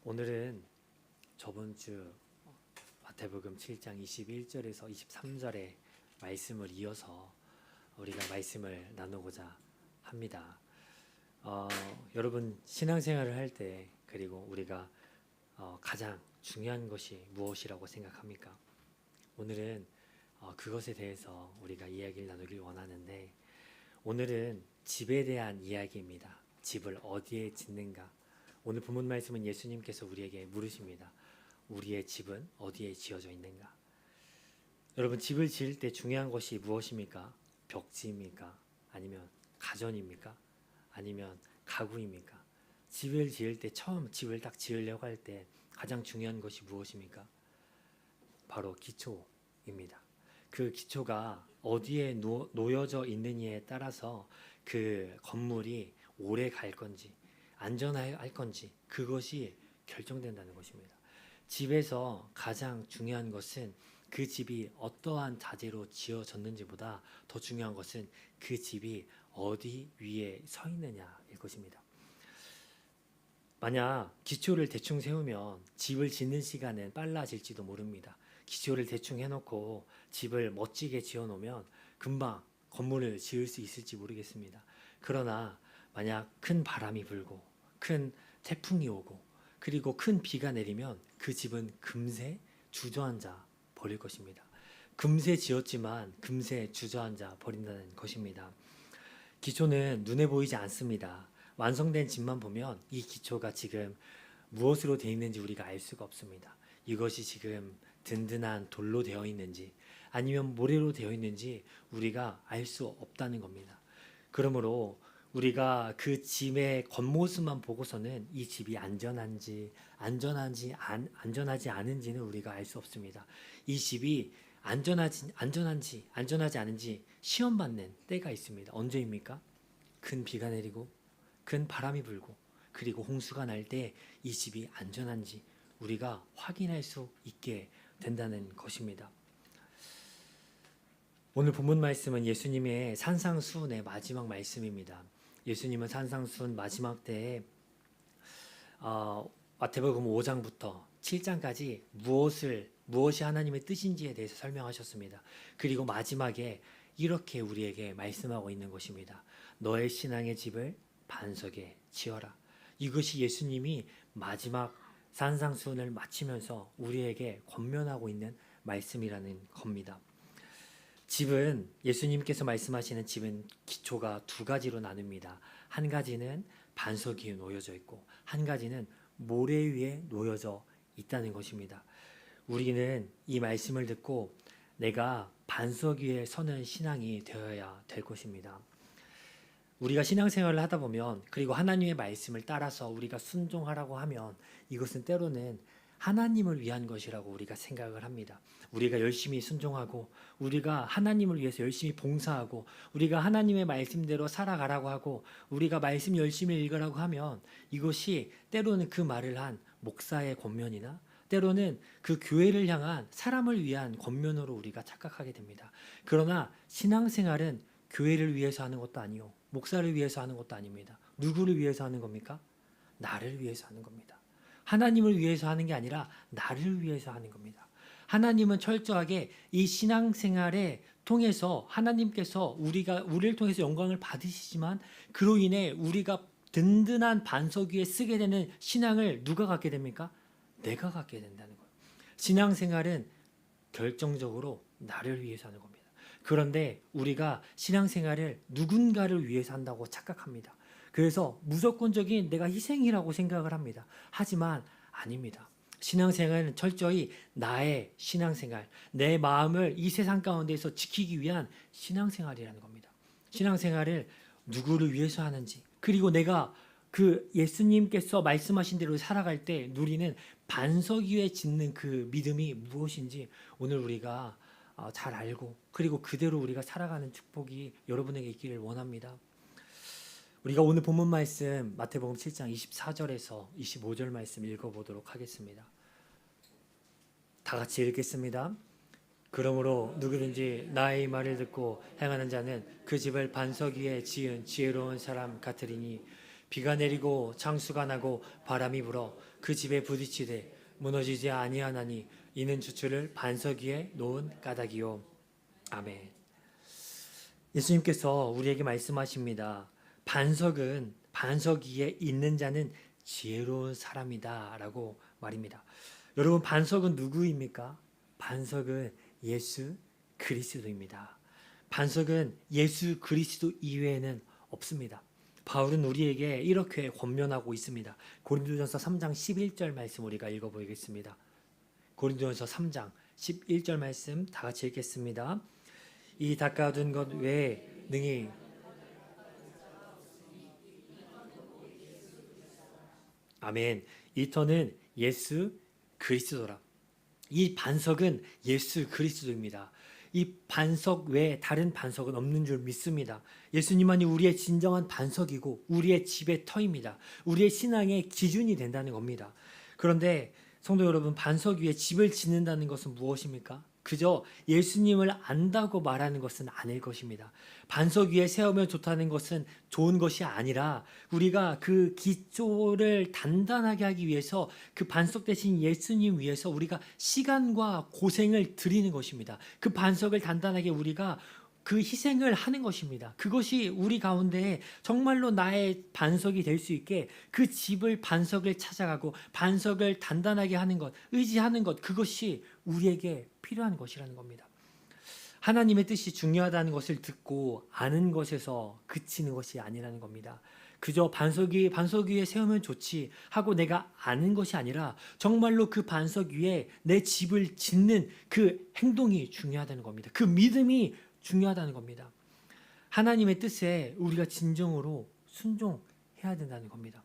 오늘은 저번 주 마태복음 7장 21절에서 23절의 말씀을 이어서 우리가 말씀을 나누고자 합니다. 여러분 신앙생활을 할 때 그리고 우리가 가장 중요한 것이 무엇이라고 생각합니까? 오늘은 그것에 대해서 우리가 이야기를 나누길 원하는데 오늘은 집에 대한 이야기입니다. 집을 어디에 짓는가? 오늘 본문 말씀은 예수님께서 우리에게 물으십니다. 우리의 집은 어디에 지어져 있는가? 여러분 집을 지을 때 중요한 것이 무엇입니까? 벽지입니까? 아니면 가전입니까? 아니면 가구입니까? 집을 지을 때 처음 집을 딱 지으려고 할 때 가장 중요한 것이 무엇입니까? 바로 기초입니다. 그 기초가 어디에 놓여져 있느냐에 따라서 그 건물이 오래 갈 건지 안전할 건지 그것이 결정된다는 것입니다. 집에서 가장 중요한 것은 그 집이 어떠한 자재로 지어졌는지보다 더 중요한 것은 그 집이 어디 위에 서 있느냐일 것입니다. 만약 기초를 대충 세우면 집을 짓는 시간은 빨라질지도 모릅니다. 기초를 대충 해놓고 집을 멋지게 지어놓으면 금방 건물을 지을 수 있을지 모르겠습니다. 그러나 만약 큰 바람이 불고 큰 태풍이 오고 그리고 큰 비가 내리면 그 집은 금세 주저앉아 버릴 것입니다. 금세 지었지만 금세 주저앉아 버린다는 것입니다. 기초는 눈에 보이지 않습니다. 완성된 집만 보면 이 기초가 지금 무엇으로 되어 있는지 우리가 알 수가 없습니다. 이것이 지금 든든한 돌로 되어 있는지 아니면 모래로 되어 있는지 우리가 알 수 없다는 겁니다. 그러므로 우리가 그 집의 겉모습만 보고서는 이 집이 안전하지 않은지는 우리가 알 수 없습니다. 이 집이 안전하지 않은지 시험받는 때가 있습니다. 언제입니까? 큰 비가 내리고 큰 바람이 불고 그리고 홍수가 날 때 이 집이 안전한지 우리가 확인할 수 있게 된다는 것입니다. 오늘 본문 말씀은 예수님의 산상수훈의 마지막 말씀입니다. 예수님은 산상수훈 마지막 때에 마태복음 5장부터 7장까지 무엇이 하나님의 뜻인지에 대해서 설명하셨습니다. 그리고 마지막에 이렇게 우리에게 말씀하고 있는 것입니다. 너의 신앙의 집을 반석에 지어라. 이것이 예수님이 마지막 산상수훈을 마치면서 우리에게 권면하고 있는 말씀이라는 겁니다. 집은 예수님께서 말씀하시는 집은 기초가 두 가지로 나눕니다. 한 가지는 반석 위에 놓여져 있고 한 가지는 모래 위에 놓여져 있다는 것입니다. 우리는 이 말씀을 듣고 내가 반석 위에 서는 신앙이 되어야 될 것입니다. 우리가 신앙생활을 하다 보면 그리고 하나님의 말씀을 따라서 우리가 순종하라고 하면 이것은 때로는 하나님을 위한 것이라고 우리가 생각을 합니다. 우리가 열심히 순종하고 우리가 하나님을 위해서 열심히 봉사하고 우리가 하나님의 말씀대로 살아가라고 하고 우리가 말씀 열심히 읽으라고 하면 이것이 때로는 그 말을 한 목사의 권면이나 때로는 그 교회를 향한 사람을 위한 권면으로 우리가 착각하게 됩니다. 그러나 신앙생활은 교회를 위해서 하는 것도 아니요 목사를 위해서 하는 것도 아닙니다. 누구를 위해서 하는 겁니까? 나를 위해서 하는 겁니다. 하나님을 위해서 하는 게 아니라 나를 위해서 하는 겁니다. 하나님은 철저하게 이 신앙생활에 통해서 하나님께서 우리를 통해서 영광을 받으시지만 그로 인해 우리가 든든한 반석 위에 쓰게 되는 신앙을 누가 갖게 됩니까? 내가 갖게 된다는 거예요. 신앙생활은 결정적으로 나를 위해서 하는 겁니다. 그런데 우리가 신앙생활을 누군가를 위해서 한다고 착각합니다. 그래서 무조건적인 내가 희생이라고 생각을 합니다. 하지만 아닙니다. 신앙생활은 철저히 나의 신앙생활, 내 마음을 이 세상 가운데서 지키기 위한 신앙생활이라는 겁니다. 신앙생활을 누구를 위해서 하는지 그리고 내가 그 예수님께서 말씀하신 대로 살아갈 때 누리는 반석 위에 짓는 그 믿음이 무엇인지 오늘 우리가 잘 알고 그리고 그대로 우리가 살아가는 축복이 여러분에게 있기를 원합니다. 우리가 오늘 본문 말씀 마태복음 7장 24절에서 25절 말씀 읽어보도록 하겠습니다. 다 같이 읽겠습니다. 그러므로 누구든지 나의 말을 듣고 행하는 자는 그 집을 반석 위에 지은 지혜로운 사람 같으리니 비가 내리고 창수가 나고 바람이 불어 그 집에 부딪히되 무너지지 아니하나니 이는 주추를 반석 위에 놓은 까닭이요. 아멘. 예수님께서 우리에게 말씀하십니다. 반석은 반석 위에 있는 자는 지혜로운 사람이다 라고 말입니다. 여러분, 반석은 누구입니까? 반석은 예수 그리스도입니다. 반석은 예수 그리스도 이외에는 없습니다. 바울은 우리에게 이렇게 권면하고 있습니다. 고린도전서 3장 11절 말씀 우리가 읽어보겠습니다. 고린도전서 3장 11절 말씀 다 같이 읽겠습니다. 이 닦아둔 것 외에 능히 아멘. 이 터는 예수 그리스도라. 이 반석은 예수 그리스도입니다. 이 반석 외에 다른 반석은 없는 줄 믿습니다. 예수님만이 우리의 진정한 반석이고 우리의 집의 터입니다. 우리의 신앙의 기준이 된다는 겁니다. 그런데 성도 여러분, 반석 위에 집을 짓는다는 것은 무엇입니까? 그저 예수님을 안다고 말하는 것은 아닐 것입니다. 반석 위에 세우면 좋다는 것은 좋은 것이 아니라 우리가 그 기초를 단단하게 하기 위해서 그 반석 대신 예수님 위해서 우리가 시간과 고생을 드리는 것입니다. 그 반석을 단단하게 우리가 그 희생을 하는 것입니다. 그것이 우리 가운데 정말로 나의 반석이 될 수 있게 그 집을 반석을 찾아가고 반석을 단단하게 하는 것, 의지하는 것, 그것이 우리에게 필요한 것이라는 겁니다. 하나님의 뜻이 중요하다는 것을 듣고 아는 것에서 그치는 것이 아니라는 겁니다. 그저 반석 위에 세우면 좋지 하고 내가 아는 것이 아니라 정말로 그 반석 위에 내 집을 짓는 그 행동이 중요하다는 겁니다. 그 믿음이 중요하다는 겁니다. 하나님의 뜻에 우리가 진정으로 순종해야 된다는 겁니다.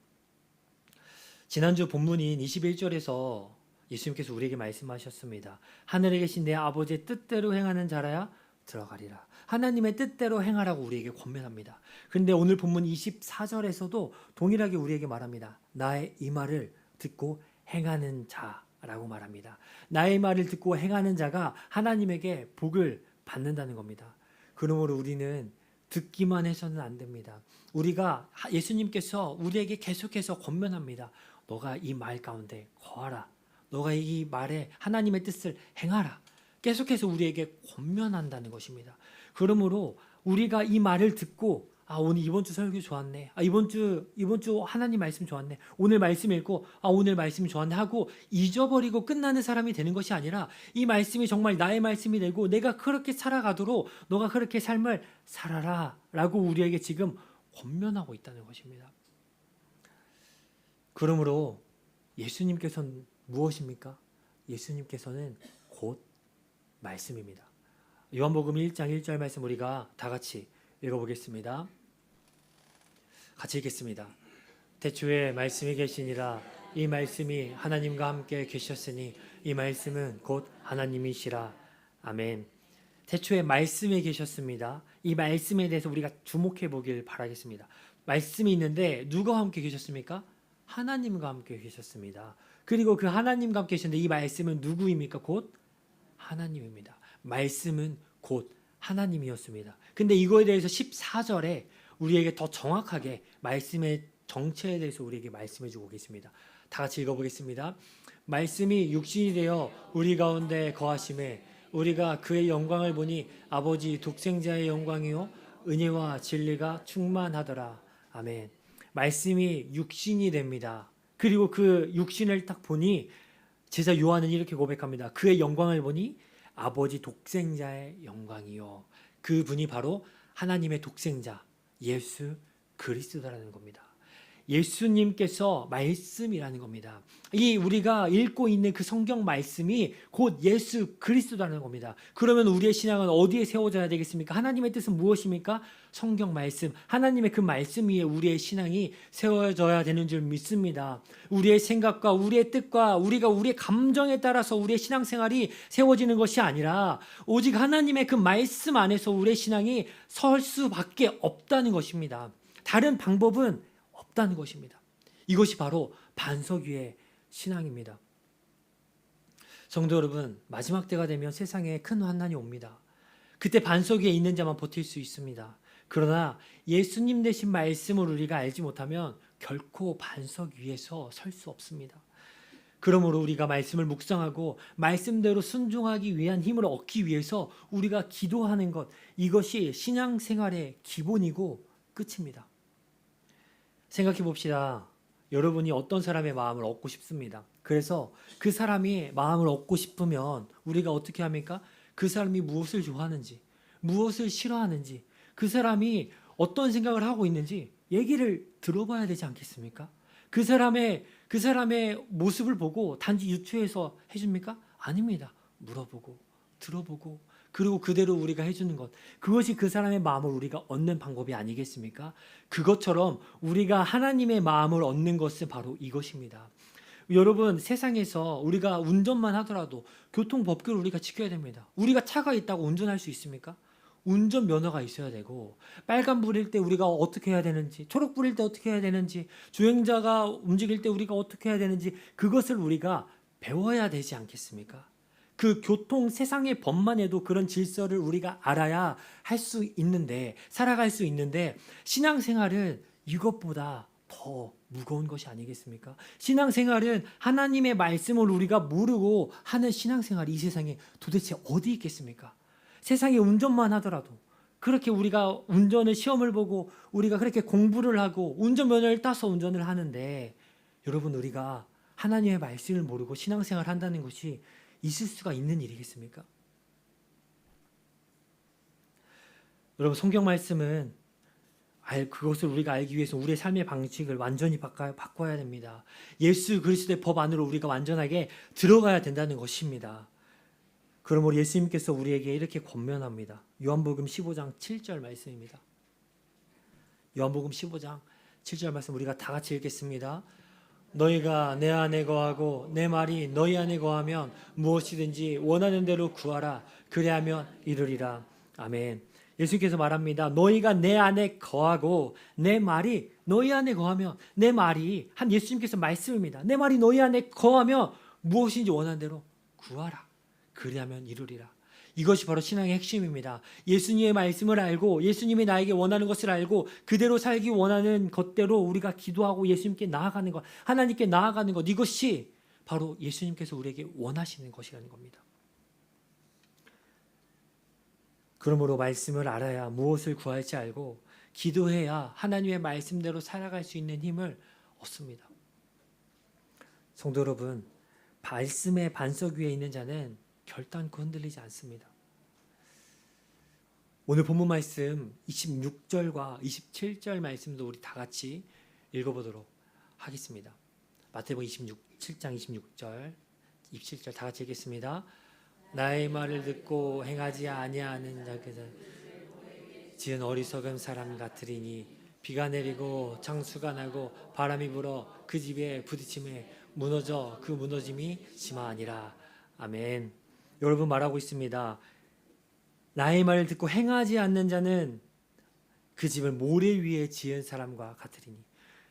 지난주 본문인 21절에서 예수님께서 우리에게 말씀하셨습니다. 하늘에 계신 내 아버지의 뜻대로 행하는 자라야 들어가리라. 하나님의 뜻대로 행하라고 우리에게 권면합니다. 그런데 오늘 본문 24절에서도 동일하게 우리에게 말합니다. 나의 이 말을 듣고 행하는 자라고 말합니다. 나의 말을 듣고 행하는 자가 하나님에게 복을 받는다는 겁니다. 그러므로 우리는 듣기만 해서는 안 됩니다. 우리가 예수님께서 우리에게 계속해서 권면합니다. 너가 이 말 가운데 거하라. 너가 이 말에 하나님의 뜻을 행하라. 계속해서 우리에게 권면한다는 것입니다. 그러므로 우리가 이 말을 듣고 오늘 이번 주 설교 좋았네. 이번 주 하나님 말씀 좋았네. 오늘 말씀 읽고 오늘 말씀 좋았네 하고 잊어버리고 끝나는 사람이 되는 것이 아니라 이 말씀이 정말 나의 말씀이 되고 내가 그렇게 살아가도록 너가 그렇게 삶을 살아라 라고 우리에게 지금 권면하고 있다는 것입니다. 그러므로 예수님께서는 무엇입니까? 예수님께서는 곧 말씀입니다. 요한복음 1장 1절 말씀 우리가 다 같이 읽어보겠습니다. 같이 읽겠습니다. 태초에 말씀이 계시니라. 이 말씀이 하나님과 함께 계셨으니 이 말씀은 곧 하나님이시라. 아멘. 태초에 말씀이 계셨습니다. 이 말씀에 대해서 우리가 주목해 보길 바라겠습니다. 말씀이 있는데 누가 함께 계셨습니까? 하나님과 함께 계셨습니다. 그리고 그 하나님과 함께 계셨는데 이 말씀은 누구입니까? 곧 하나님입니다. 말씀은 곧 하나님이었습니다. 근데 이거에 대해서 14절에 우리에게 더 정확하게 말씀의 정체에 대해서 우리에게 말씀해 주고 계십니다. 다 같이 읽어보겠습니다. 말씀이 육신이 되어 우리 가운데 거하심에 우리가 그의 영광을 보니 아버지 독생자의 영광이요 은혜와 진리가 충만하더라. 아멘. 말씀이 육신이 됩니다. 그리고 그 육신을 딱 보니 제자 요한은 이렇게 고백합니다. 그의 영광을 보니 아버지 독생자의 영광이요. 그분이 바로 하나님의 독생자 예수 그리스도라는 겁니다. 예수님께서 말씀이라는 겁니다. 이 우리가 읽고 있는 그 성경 말씀이 곧 예수 그리스도라는 겁니다. 그러면 우리의 신앙은 어디에 세워져야 되겠습니까? 하나님의 뜻은 무엇입니까? 성경 말씀, 하나님의 그 말씀 위에 우리의 신앙이 세워져야 되는 줄 믿습니다. 우리의 생각과 우리의 뜻과 우리의 감정에 따라서 우리의 신앙생활이 세워지는 것이 아니라 오직 하나님의 그 말씀 안에서 우리의 신앙이 설 수밖에 없다는 것입니다. 다른 방법은 없다는 것입니다. 이것이 바로 반석 위의 신앙입니다. 성도 여러분, 마지막 때가 되면 세상에 큰 환난이 옵니다. 그때 반석 위에 있는 자만 버틸 수 있습니다. 그러나 예수님 되신 말씀을 우리가 알지 못하면 결코 반석 위에서 설 수 없습니다. 그러므로 우리가 말씀을 묵상하고 말씀대로 순종하기 위한 힘을 얻기 위해서 우리가 기도하는 것, 이것이 신앙생활의 기본이고 끝입니다. 생각해 봅시다. 여러분이 어떤 사람의 마음을 얻고 싶습니다. 그래서 그 사람이 마음을 얻고 싶으면 우리가 어떻게 합니까? 그 사람이 무엇을 좋아하는지, 무엇을 싫어하는지, 그 사람이 어떤 생각을 하고 있는지 얘기를 들어봐야 되지 않겠습니까? 그 사람의 모습을 보고 단지 유추해서 해줍니까? 아닙니다. 물어보고, 들어보고, 그리고 그대로 우리가 해주는 것. 그것이 그 사람의 마음을 우리가 얻는 방법이 아니겠습니까? 그것처럼 우리가 하나님의 마음을 얻는 것은 바로 이것입니다. 여러분, 세상에서 우리가 운전만 하더라도 교통법규를 우리가 지켜야 됩니다. 우리가 차가 있다고 운전할 수 있습니까? 운전면허가 있어야 되고, 빨간불일 때 우리가 어떻게 해야 되는지, 초록불일 때 어떻게 해야 되는지, 주행자가 움직일 때 우리가 어떻게 해야 되는지, 그것을 우리가 배워야 되지 않겠습니까? 그 교통 세상의 법만 해도 그런 질서를 우리가 알아야 할 수 있는데, 살아갈 수 있는데, 신앙생활은 이것보다 더 무거운 것이 아니겠습니까? 신앙생활은 하나님의 말씀을 우리가 모르고 하는 신앙생활이 이 세상에 도대체 어디 있겠습니까? 세상에 운전만 하더라도 그렇게 우리가 운전을 시험을 보고 우리가 그렇게 공부를 하고 운전면허를 따서 운전을 하는데, 여러분, 우리가 하나님의 말씀을 모르고 신앙생활을 한다는 것이 있을 수가 있는 일이겠습니까? 여러분, 성경 말씀은 그것을 우리가 알기 위해서 우리의 삶의 방식을 완전히 바꿔야 됩니다. 예수 그리스도의 법 안으로 우리가 완전하게 들어가야 된다는 것입니다. 그러므로 예수님께서 우리에게 이렇게 권면합니다. 요한복음 15장 7절 말씀입니다. 요한복음 15장 7절 말씀 우리가 다 같이 읽겠습니다. 너희가 내 안에 거하고 내 말이 너희 안에 거하면 무엇이든지 원하는 대로 구하라. 그리하면 이루리라. 아멘. 예수님께서 말합니다. 너희가 내 안에 거하고 내 말이 너희 안에 거하면, 내 말이 한 예수님께서 말씀입니다. 내 말이 너희 안에 거하면 무엇인지 원하는 대로 구하라. 그리하면 이루리라. 이것이 바로 신앙의 핵심입니다. 예수님의 말씀을 알고 예수님이 나에게 원하는 것을 알고 그대로 살기 원하는 것대로 우리가 기도하고 예수님께 나아가는 것, 하나님께 나아가는 것, 이것이 바로 예수님께서 우리에게 원하시는 것이라는 겁니다. 그러므로 말씀을 알아야 무엇을 구할지 알고 기도해야 하나님의 말씀대로 살아갈 수 있는 힘을 얻습니다. 성도 여러분, 말씀의 반석 위에 있는 자는 결단코 흔들리지 않습니다. 오늘 본문 말씀 26절과 27절 말씀도 우리 다 같이 읽어보도록 하겠습니다. 마태복음 7장 26절, 27절 다 같이 읽겠습니다. 나의 말을 듣고 행하지 아니하는 자께서 지은 어리석은 사람 같으리니 비가 내리고 창수가 나고 바람이 불어 그 집에 부딪힘에 무너져 그 무너짐이 심하니라. 아멘. 여러분, 말하고 있습니다. 나의 말을 듣고 행하지 않는 자는 그 집을 모래 위에 지은 사람과 같으리니.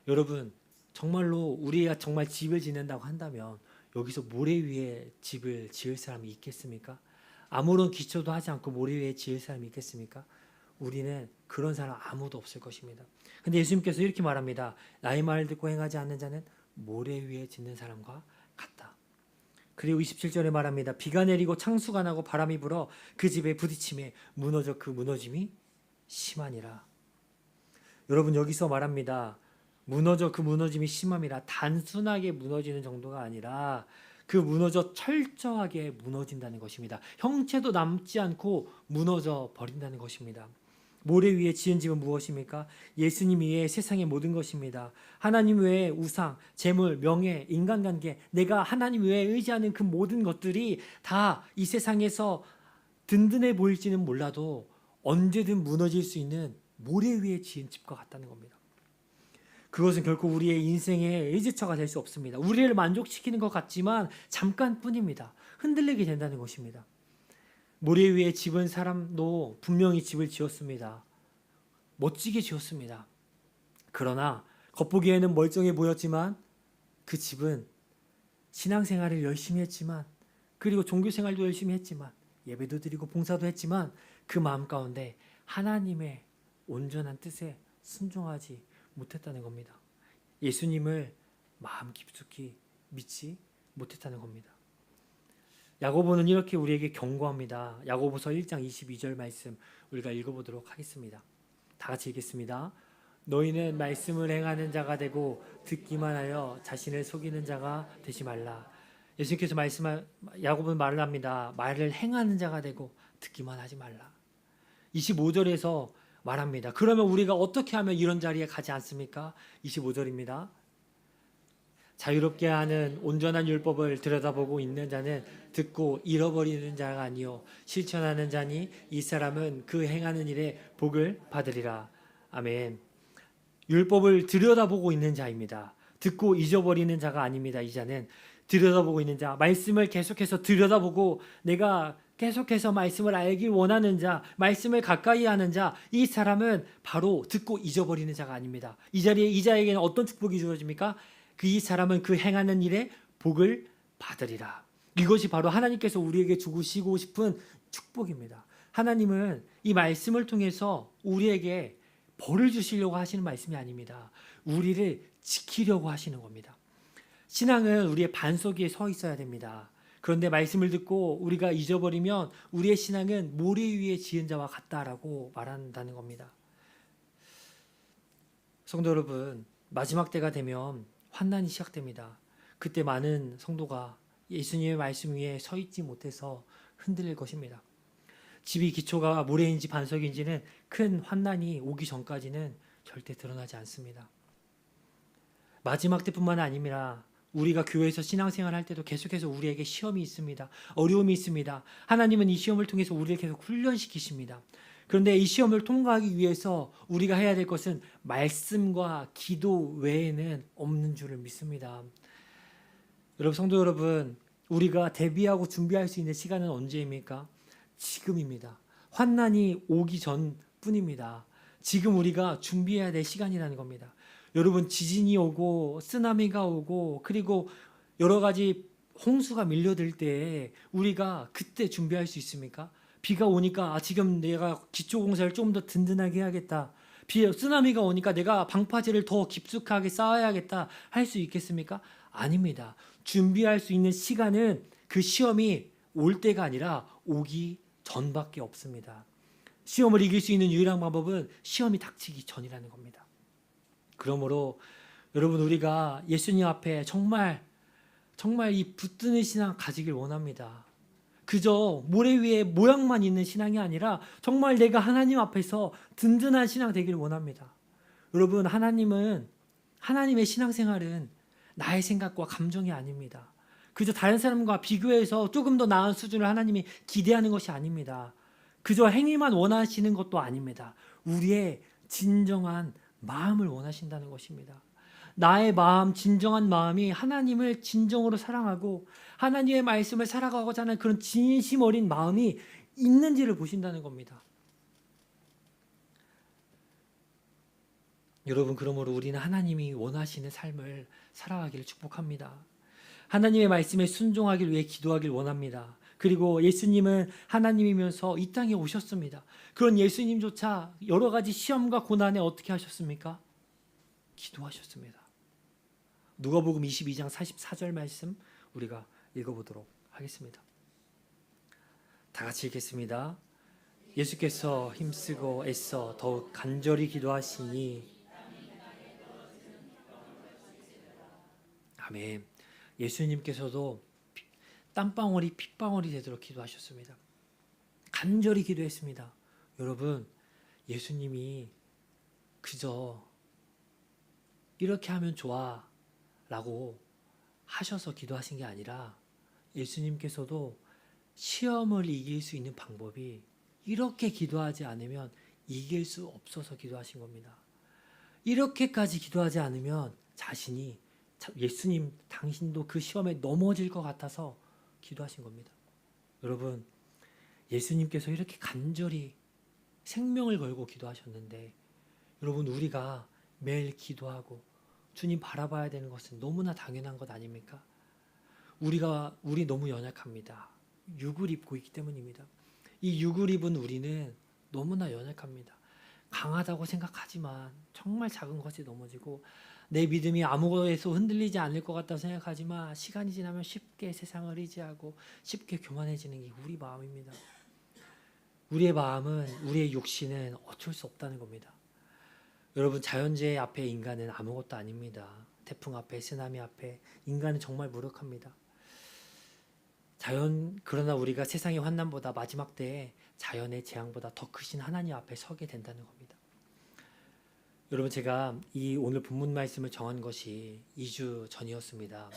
여러분, 정말로 우리가 정말 집을 짓는다고 한다면 여기서 모래 위에 집을 지을 사람이 있겠습니까? 아무런 기초도 하지 않고 모래 위에 지을 사람이 있겠습니까? 우리는 그런 사람 아무도 없을 것입니다. 근데 예수님께서 이렇게 말합니다. 나의 말을 듣고 행하지 않는 자는 모래 위에 짓는 사람과 같다. 그리고 27절에 말합니다. 비가 내리고 창수가 나고 바람이 불어 그 집에 부딪힘에 무너져 그 무너짐이 심하니라. 여러분, 여기서 말합니다. 무너져 그 무너짐이 심함이라 단순하게 무너지는 정도가 아니라 그 무너져 철저하게 무너진다는 것입니다. 형체도 남지 않고 무너져 버린다는 것입니다. 모래 위에 지은 집은 무엇입니까? 예수님 외에 세상의 모든 것입니다. 하나님 외에 우상, 재물, 명예, 인간관계, 내가 하나님 외에 의지하는 그 모든 것들이 다 이 세상에서 든든해 보일지는 몰라도 언제든 무너질 수 있는 모래 위에 지은 집과 같다는 겁니다. 그것은 결코 우리의 인생의 의지처가 될 수 없습니다. 우리를 만족시키는 것 같지만 잠깐뿐입니다. 흔들리게 된다는 것입니다. 모래 위에 집은 사람도 분명히 집을 지었습니다. 멋지게 지었습니다. 그러나 겉보기에는 멀쩡해 보였지만 그 집은 신앙생활을 열심히 했지만, 그리고 종교생활도 열심히 했지만, 예배도 드리고 봉사도 했지만 그 마음 가운데 하나님의 온전한 뜻에 순종하지 못했다는 겁니다. 예수님을 마음 깊숙이 믿지 못했다는 겁니다. 야고보는 이렇게 우리에게 경고합니다. 야고보서 1장 22절 말씀 우리가 읽어보도록 하겠습니다. 다 같이 읽겠습니다. 너희는 말씀을 행하는 자가 되고 듣기만 하여 자신을 속이는 자가 되지 말라. 예수님께서 야고보는 말을 합니다. 말을 행하는 자가 되고 듣기만 하지 말라. 25절에서 말합니다. 그러면 우리가 어떻게 하면 이런 자리에 가지 않습니까? 25절입니다. 자유롭게 하는 온전한 율법을 들여다보고 있는 자는 듣고 잃어버리는 자가 아니요 실천하는 자니 이 사람은 그 행하는 일에 복을 받으리라. 아멘. 율법을 들여다보고 있는 자입니다. 듣고 잊어버리는 자가 아닙니다. 이 자는 들여다보고 있는 자, 말씀을 계속해서 들여다보고 내가 계속해서 말씀을 알길 원하는 자, 말씀을 가까이 하는 자, 이 사람은 바로 듣고 잊어버리는 자가 아닙니다. 이 자리에 이 자에게는 어떤 축복이 주어집니까? 이 사람은 그 행하는 일에 복을 받으리라. 이것이 바로 하나님께서 우리에게 주시고 싶은 축복입니다. 하나님은 이 말씀을 통해서 우리에게 벌을 주시려고 하시는 말씀이 아닙니다. 우리를 지키려고 하시는 겁니다. 신앙은 우리의 반석 위에 서 있어야 됩니다. 그런데 말씀을 듣고 우리가 잊어버리면 우리의 신앙은 모래 위에 지은 자와 같다라고 말한다는 겁니다. 성도 여러분, 마지막 때가 되면 환난이 시작됩니다. 그때 많은 성도가 예수님의 말씀 위에 서 있지 못해서 흔들릴 것입니다. 집이 기초가 모래인지 반석인지는 큰 환난이 오기 전까지는 절대 드러나지 않습니다. 마지막 때뿐만 아니라 우리가 교회에서 신앙생활 할 때도 계속해서 우리에게 시험이 있습니다. 어려움이 있습니다. 하나님은 이 시험을 통해서 우리를 계속 훈련시키십니다. 그런데 이 시험을 통과하기 위해서 우리가 해야 될 것은 말씀과 기도 외에는 없는 줄을 믿습니다. 여러분, 성도 여러분, 우리가 대비하고 준비할 수 있는 시간은 언제입니까? 지금입니다. 환난이 오기 전뿐입니다. 지금 우리가 준비해야 될 시간이라는 겁니다. 여러분, 지진이 오고 쓰나미가 오고 그리고 여러 가지 홍수가 밀려들 때 우리가 그때 준비할 수 있습니까? 비가 오니까 지금 내가 기초공사를 좀 더 든든하게 해야겠다. 쓰나미가 오니까 내가 방파제를 더 깊숙하게 쌓아야겠다 할 수 있겠습니까? 아닙니다. 준비할 수 있는 시간은 그 시험이 올 때가 아니라 오기 전밖에 없습니다. 시험을 이길 수 있는 유일한 방법은 시험이 닥치기 전이라는 겁니다. 그러므로 여러분, 우리가 예수님 앞에 정말 이 붙드는 신앙 가지길 원합니다. 그저 모래 위에 모양만 있는 신앙이 아니라 정말 내가 하나님 앞에서 든든한 신앙 되기를 원합니다. 여러분, 하나님의 신앙생활은 나의 생각과 감정이 아닙니다. 그저 다른 사람과 비교해서 조금 더 나은 수준을 하나님이 기대하는 것이 아닙니다. 그저 행위만 원하시는 것도 아닙니다. 우리의 진정한 마음을 원하신다는 것입니다. 나의 마음, 진정한 마음이 하나님을 진정으로 사랑하고 하나님의 말씀을 살아가고자 하는 그런 진심 어린 마음이 있는지를 보신다는 겁니다. 여러분, 그러므로 우리는 하나님이 원하시는 삶을 살아가기를 축복합니다. 하나님의 말씀에 순종하길 위해 기도하길 원합니다. 그리고 예수님은 하나님이면서 이 땅에 오셨습니다. 그런 예수님조차 여러 가지 시험과 고난에 어떻게 하셨습니까? 기도하셨습니다. 누가복음 22장 44절 말씀 우리가 읽어보도록 하겠습니다. 다 같이 읽겠습니다. 예수께서 힘쓰고 애써 더욱 간절히 기도하시니 아멘. 예수님께서도 땀방울이 핏방울이 되도록 기도하셨습니다. 간절히 기도했습니다. 여러분, 예수님이 그저 이렇게 하면 좋아 라고 하셔서 기도하신 게 아니라 예수님께서도 시험을 이길 수 있는 방법이 이렇게 기도하지 않으면 이길 수 없어서 기도하신 겁니다. 이렇게까지 기도하지 않으면 자신이 예수님 당신도 그 시험에 넘어질 것 같아서 기도하신 겁니다. 여러분, 예수님께서 이렇게 간절히 생명을 걸고 기도하셨는데 여러분, 우리가 매일 기도하고 주님 바라봐야 되는 것은 너무나 당연한 것 아닙니까? 우리 너무 연약합니다. 육을 입고 있기 때문입니다. 이 육을 입은 우리는 너무나 연약합니다. 강하다고 생각하지만 정말 작은 것에 넘어지고 내 믿음이 아무것에서 흔들리지 않을 것 같다고 생각하지만 시간이 지나면 쉽게 세상을 의지하고 쉽게 교만해지는 게 우리 마음입니다. 우리의 마음은, 우리의 육신은 어쩔 수 없다는 겁니다. 여러분, 자연재해 앞에 인간은 아무것도 아닙니다. 태풍 앞에, 쓰나미 앞에 인간은 정말 무력합니다. 그러나 우리가 세상의 환난보다 마지막 때에 자연의 재앙보다 더 크신 하나님 앞에 서게 된다는 겁니다. 여러분, 제가 이 오늘 본문 말씀을 정한 것이 2주 전이었습니다.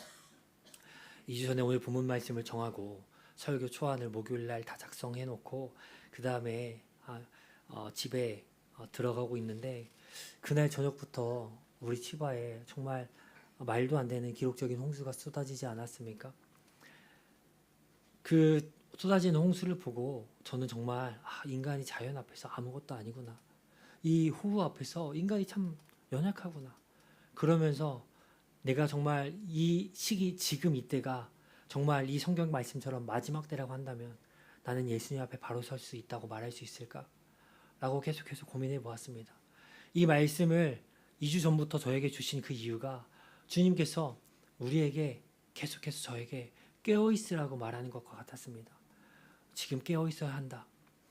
2주 전에 오늘 본문 말씀을 정하고 설교 초안을 목요일 날 다 작성해 놓고 그 다음에 집에 들어가고 있는데, 그날 저녁부터 우리 치바에 정말 말도 안 되는 기록적인 홍수가 쏟아지지 않았습니까? 그 쏟아지는 홍수를 보고 저는 정말 인간이 자연 앞에서 아무것도 아니구나, 이 호우 앞에서 인간이 참 연약하구나, 그러면서 내가 정말 이 시기, 지금 이때가 정말 이 성경 말씀처럼 마지막 때라고 한다면 나는 예수님 앞에 바로 설 수 있다고 말할 수 있을까? 라고 계속해서 고민해 보았습니다. 이 말씀을 2주 전부터 저에게 주신 그 이유가 주님께서 우리에게 계속해서 저에게 깨어있으라고 말하는 것과 같았습니다. 지금 깨어있어야 한다.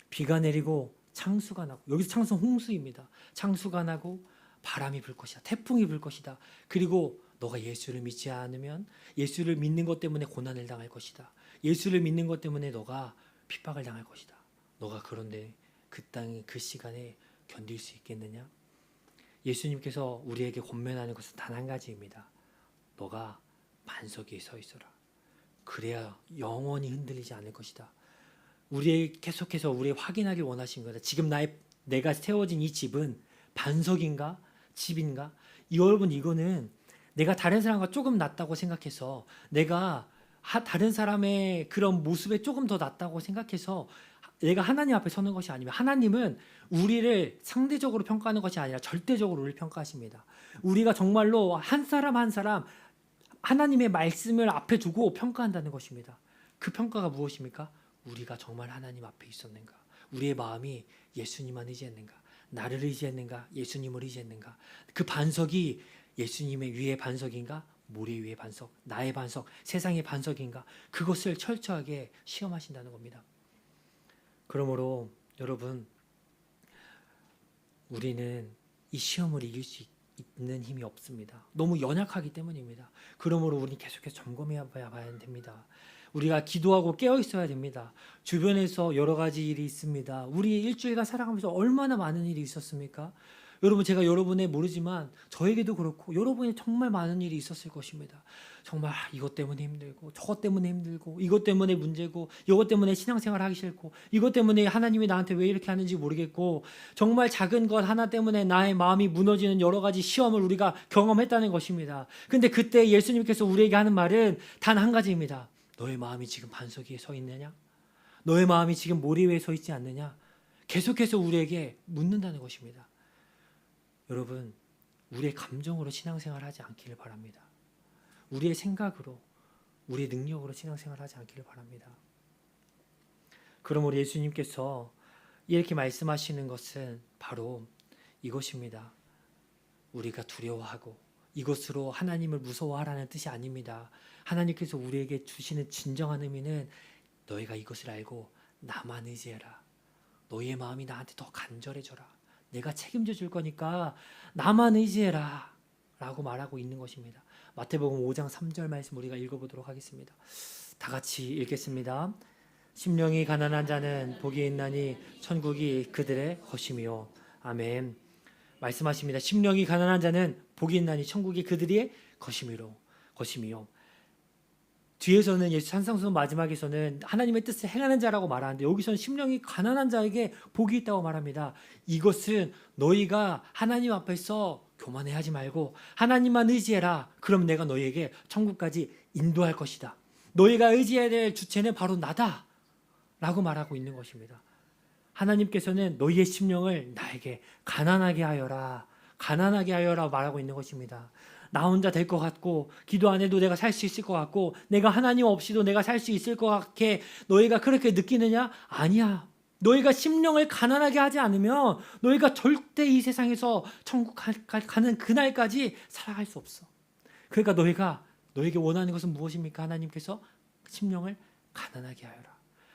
비가 내리고 창수가 나고, 여기서 창수 홍수입니다. 창수가 나고 바람이 불 것이다. 태풍이 불 것이다. 그리고 너가 예수를 믿지 않으면 예수를 믿는 것 때문에 고난을 당할 것이다. 예수를 믿는 것 때문에 너가 핍박을 당할 것이다. 너가 그런데 그 땅에 그 시간에 견딜 수 있겠느냐? 예수님께서 우리에게 권면하는 것은 단 한 가지입니다. 너가 반석 위에 서 있어라. 그래야 영원히 흔들리지 않을 것이다. 계속해서 우리의 확인하길 원하신 거다. 지금 내가 세워진 이 집은 반석인가? 집인가? 여러분, 이거는 내가 다른 사람과 조금 낫다고 생각해서, 내가 다른 사람의 그런 모습에 조금 더 낫다고 생각해서 내가 하나님 앞에 서는 것이 아니면, 하나님은 우리를 상대적으로 평가하는 것이 아니라 절대적으로 우리를 평가하십니다. 우리가 정말로 한 사람 한 사람 하나님의 말씀을 앞에 두고 평가한다는 것입니다. 그 평가가 무엇입니까? 우리가 정말 하나님 앞에 있었는가? 우리의 마음이 예수님만 의지했는가? 나를 의지했는가? 예수님을 의지했는가? 그 반석이 예수님의 위의 반석인가? 모래 위의 반석, 나의 반석, 세상의 반석인가? 그것을 철저하게 시험하신다는 겁니다. 그러므로 여러분, 우리는 이 시험을 이길 수 있는 힘이 없습니다. 너무 연약하기 때문입니다. 그러므로 우리는 계속해서 점검해 봐야 됩니다. 우리가 기도하고 깨어 있어야 됩니다. 주변에서 여러 가지 일이 있습니다. 우리 일주일간 살아가면서 얼마나 많은 일이 있었습니까? 여러분, 제가 여러분의 모르지만 저에게도 그렇고 여러분이 정말 많은 일이 있었을 것입니다. 정말 이것 때문에 힘들고 저것 때문에 힘들고 이것 때문에 문제고 이것 때문에 신앙생활 하기 싫고 이것 때문에 하나님이 나한테 왜 이렇게 하는지 모르겠고, 정말 작은 것 하나 때문에 나의 마음이 무너지는 여러 가지 시험을 우리가 경험했다는 것입니다. 근데 그때 예수님께서 우리에게 하는 말은 단 한 가지입니다. 너의 마음이 지금 반석 위에 서 있느냐? 너의 마음이 지금 모래 위에 서 있지 않느냐? 계속해서 우리에게 묻는다는 것입니다. 여러분, 우리의 감정으로 신앙생활 하지 않기를 바랍니다. 우리의 생각으로, 우리의 능력으로 신앙생활 하지 않기를 바랍니다. 그러므로 예수님께서 이렇게 말씀하시는 것은 바로 이것입니다. 우리가 두려워하고 이것으로 하나님을 무서워하라는 뜻이 아닙니다. 하나님께서 우리에게 주시는 진정한 의미는 너희가 이것을 알고 나만 의지해라. 너희의 마음이 나한테 더 간절해져라. 내가 책임져 줄 거니까 나만 의지해라 라고 말하고 있는 것입니다. 마태복음 5장 3절 말씀 우리가 읽어보도록 하겠습니다. 다 같이 읽겠습니다. 심령이 가난한 자는 복이 있나니 천국이 그들의 것이며. 아멘. 말씀하십니다. 심령이 가난한 자는 복이 있나니 천국이 그들의 것이며. 뒤에서는 예수 산상수훈 마지막에서는 하나님의 뜻을 행하는 자라고 말하는데, 여기서는 심령이 가난한 자에게 복이 있다고 말합니다. 이것은 너희가 하나님 앞에서 교만해하지 말고 하나님만 의지해라. 그럼 내가 너희에게 천국까지 인도할 것이다. 너희가 의지해야 될 주체는 바로 나다 라고 말하고 있는 것입니다. 하나님께서는 너희의 심령을 나에게 가난하게 하여라 말하고 있는 것입니다. 나 혼자 될 것 같고 기도 안 해도 내가 살 수 있을 것 같고 내가 하나님 없이도 내가 살 수 있을 것 같게 너희가 그렇게 느끼느냐? 아니야. 너희가 심령을 가난하게 하지 않으면 너희가 절대 이 세상에서 천국 가는 그날까지 살아갈 수 없어. 그러니까 너에게 원하는 것은 무엇입니까? 하나님께서 심령을 가난하게 하여라.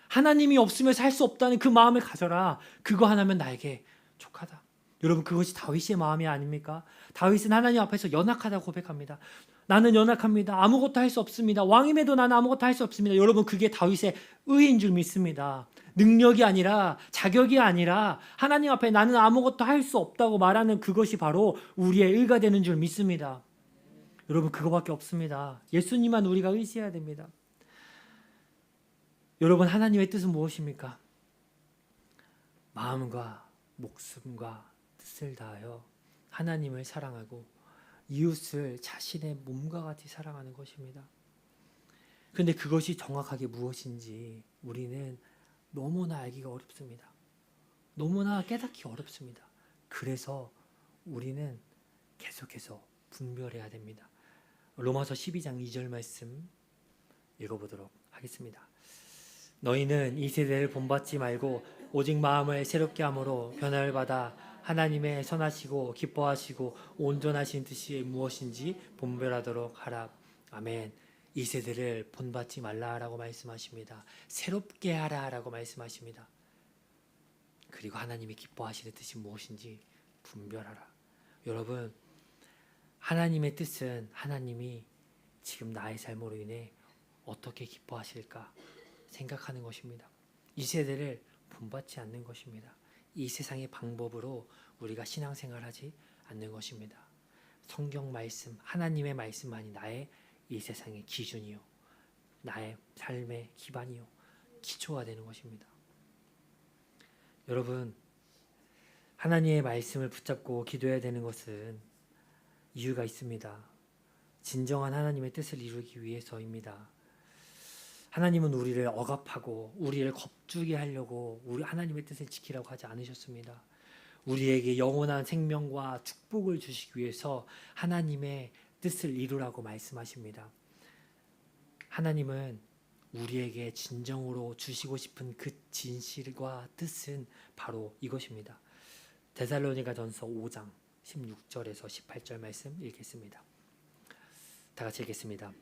하나님이 없으면 살 수 없다는 그 마음을 가져라. 그거 하나면 나에게 족하다. 여러분, 그것이 다윗의 마음이 아닙니까? 다윗은 하나님 앞에서 연약하다고 고백합니다. 나는 연약합니다. 아무것도 할 수 없습니다. 왕임에도 나는 아무것도 할 수 없습니다. 여러분, 그게 다윗의 의인 줄 믿습니다. 능력이 아니라, 자격이 아니라 하나님 앞에 나는 아무것도 할 수 없다고 말하는 그것이 바로 우리의 의가 되는 줄 믿습니다. 여러분, 그거밖에 없습니다. 예수님만 우리가 의지해야 됩니다. 여러분, 하나님의 뜻은 무엇입니까? 마음과 목숨과 뜻을 다하여 하나님을 사랑하고 이웃을 자신의 몸과 같이 사랑하는 것입니다. 그런데 그것이 정확하게 무엇인지 우리는 너무나 알기가 어렵습니다. 너무나 깨닫기 어렵습니다. 그래서 우리는 계속해서 분별해야 됩니다. 로마서 12장 2절 말씀 읽어보도록 하겠습니다. 너희는 이 세대를 본받지 말고 오직 마음을 새롭게 함으로 변화를 받아 하나님의 선하시고 기뻐하시고 온전하신 뜻이 무엇인지 분별하도록 하라. 아멘. 이 세대를 본받지 말라라고 말씀하십니다. 새롭게 하라라고 말씀하십니다. 그리고 하나님이 기뻐하시는 뜻이 무엇인지 분별하라. 여러분, 하나님의 뜻은 하나님이 지금 나의 삶으로 인해 어떻게 기뻐하실까 생각하는 것입니다. 이 세대를 본받지 않는 것입니다. 이 세상의 방법으로 우리가 신앙생활하지 않는 것입니다. 성경 말씀, 하나님의 말씀만이 나의 이 세상의 기준이요, 나의 삶의 기반이요, 기초가 되는 것입니다. 여러분, 하나님의 말씀을 붙잡고 기도해야 되는 것은 이유가 있습니다. 진정한 하나님의 뜻을 이루기 위해서입니다. 하나님은 우리를 억압하고 우리를 겁주게 하려고 우리 하나님의 뜻을 지키라고 하지 않으셨습니다. 우리에게 영원한 생명과 축복을 주시기 위해서 하나님의 뜻을 이루라고 말씀하십니다. 하나님은 우리에게 진정으로 주시고 싶은 그 진실과 뜻은 바로 이것입니다. 데살로니가전서 5장 16절에서 18절 말씀 읽겠습니다. 다 같이 읽겠습니다.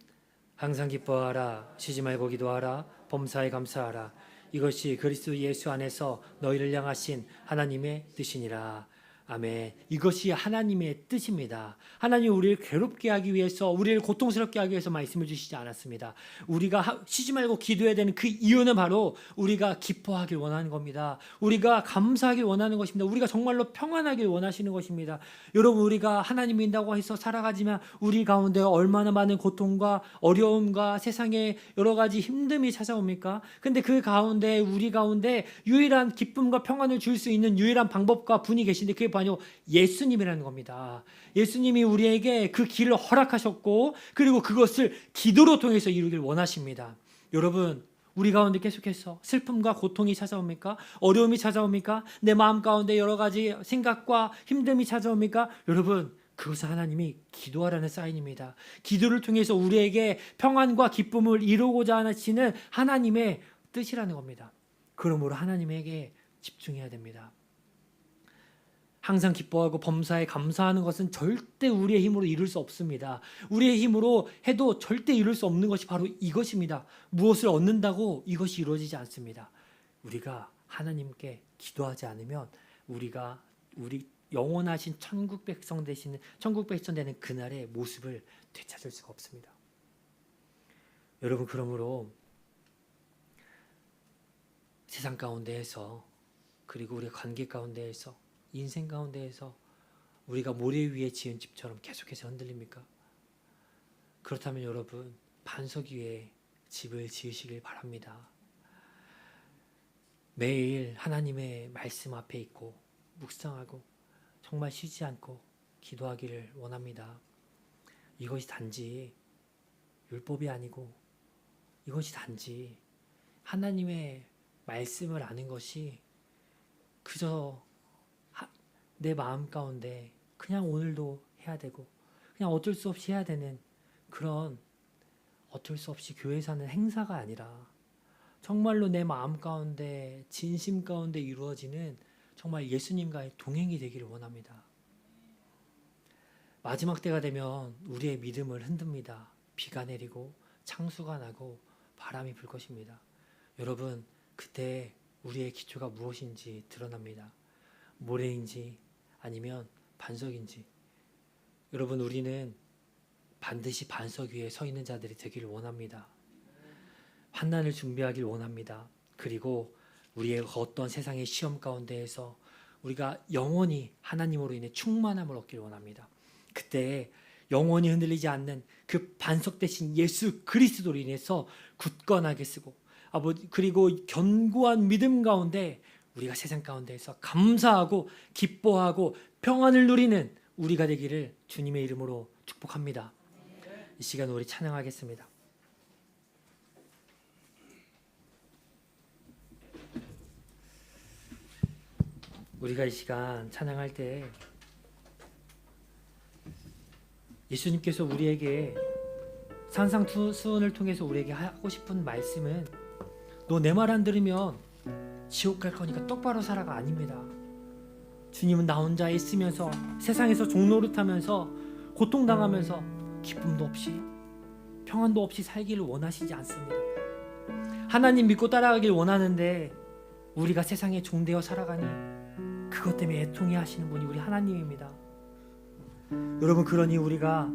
항상 기뻐하라. 쉬지 말고 기도하라. 범사에 감사하라. 이것이 그리스도 예수 안에서 너희를 향하신 하나님의 뜻이니라. 아멘. 이것이 하나님의 뜻입니다. 하나님이 우리를 괴롭게 하기 위해서, 우리를 고통스럽게 하기 위해서 말씀을 주시지 않았습니다. 우리가 쉬지 말고 기도해야 되는 그 이유는 바로 우리가 기뻐하길 원하는 겁니다. 우리가 감사하길 원하는 것입니다. 우리가 정말로 평안하길 원하시는 것입니다. 여러분, 우리가 하나님 믿는다고 해서 살아가지만 우리 가운데 얼마나 많은 고통과 어려움과 세상에 여러 가지 힘듦이 찾아옵니까? 근데 그 가운데, 우리 가운데 유일한 기쁨과 평안을 줄 수 있는 유일한 방법과 분이 계신데 그게 바로 예수님이라는 겁니다. 예수님이 우리에게 그 길을 허락하셨고, 그리고 그것을 기도로 통해서 이루길 원하십니다. 여러분, 우리 가운데 계속해서 슬픔과 고통이 찾아옵니까? 어려움이 찾아옵니까? 내 마음 가운데 여러 가지 생각과 힘듦이 찾아옵니까? 여러분, 그것은 하나님이 기도하라는 사인입니다. 기도를 통해서 우리에게 평안과 기쁨을 이루고자 하시는 하나님의 뜻이라는 겁니다. 그러므로 하나님에게 집중해야 됩니다. 항상 기뻐하고 범사에 감사하는 것은 절대 우리의 힘으로 이룰 수 없습니다. 우리의 힘으로 해도 절대 이룰 수 없는 것이 바로 이것입니다. 무엇을 얻는다고 이것이 이루어지지 않습니다. 우리가 하나님께 기도하지 않으면 우리 영원하신 천국 백성 되는 그날의 모습을 되찾을 수가 없습니다. 여러분, 그러므로 세상 가운데에서, 그리고 우리의 관계 가운데에서, 인생 가운데에서 우리가 모래 위에 지은 집처럼 계속해서 흔들립니까? 그렇다면 여러분, 반석 위에 집을 지으시길 바랍니다. 매일 하나님의 말씀 앞에 있고 묵상하고 정말 쉬지 않고 기도하기를 원합니다. 이것이 단지 율법이 아니고, 이것이 단지 하나님의 말씀을 아는 것이 그저 내 마음 가운데 그냥 오늘도 해야 되고 그냥 어쩔 수 없이 해야 되는 그런, 어쩔 수 없이 교회에서 하는 행사가 아니라 정말로 내 마음 가운데 진심 가운데 이루어지는 정말 예수님과의 동행이 되기를 원합니다. 마지막 때가 되면 우리의 믿음을 흔듭니다. 비가 내리고 창수가 나고 바람이 불 것입니다. 여러분, 그때 우리의 기초가 무엇인지 드러납니다. 모래인지 아니면 반석인지. 여러분, 우리는 반드시 반석 위에 서 있는 자들이 되기를 원합니다. 환난을 준비하길 원합니다. 그리고 우리의 어떤 세상의 시험 가운데에서 우리가 영원히 하나님으로 인해 충만함을 얻길 원합니다. 그때 영원히 흔들리지 않는 그 반석 대신 예수 그리스도로 인해서 굳건하게 쓰고 그리고 견고한 믿음 가운데 우리가 세상 가운데에서 감사하고 기뻐하고 평안을 누리는 우리가 되기를 주님의 이름으로 축복합니다. 이 시간 우리 찬양하겠습니다. 우리가 이 시간 찬양할 때 예수님께서 우리에게 산상수훈을 통해서 우리에게 하고 싶은 말씀은 너 내 말 안 들으면 지옥 갈 거니까 똑바로 살아가 아닙니다. 주님은 나 혼자 있으면서 세상에서 종노릇하면서 고통당하면서 기쁨도 없이 평안도 없이 살기를 원하시지 않습니다. 하나님 믿고 따라가길 원하는데 우리가 세상에 종되어 살아가니 그것 때문에 애통해 하시는 분이 우리 하나님입니다. 여러분, 그러니 우리가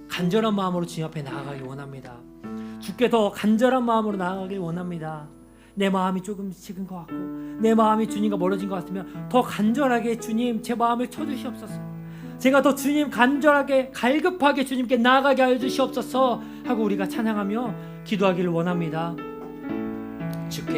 간절한 마음으로 주님 앞에 나아가길 원합니다. 주께 더 간절한 마음으로 나아가길 원합니다. 내 마음이 조금 식은 것 같고 내 마음이 주님과 멀어진 것 같으면 더 간절하게 주님 제 마음을 쳐주시옵소서. 제가 더 주님 간절하게 갈급하게 주님께 나아가게 하여 주시옵소서 하고 우리가 찬양하며 기도하기를 원합니다. 주께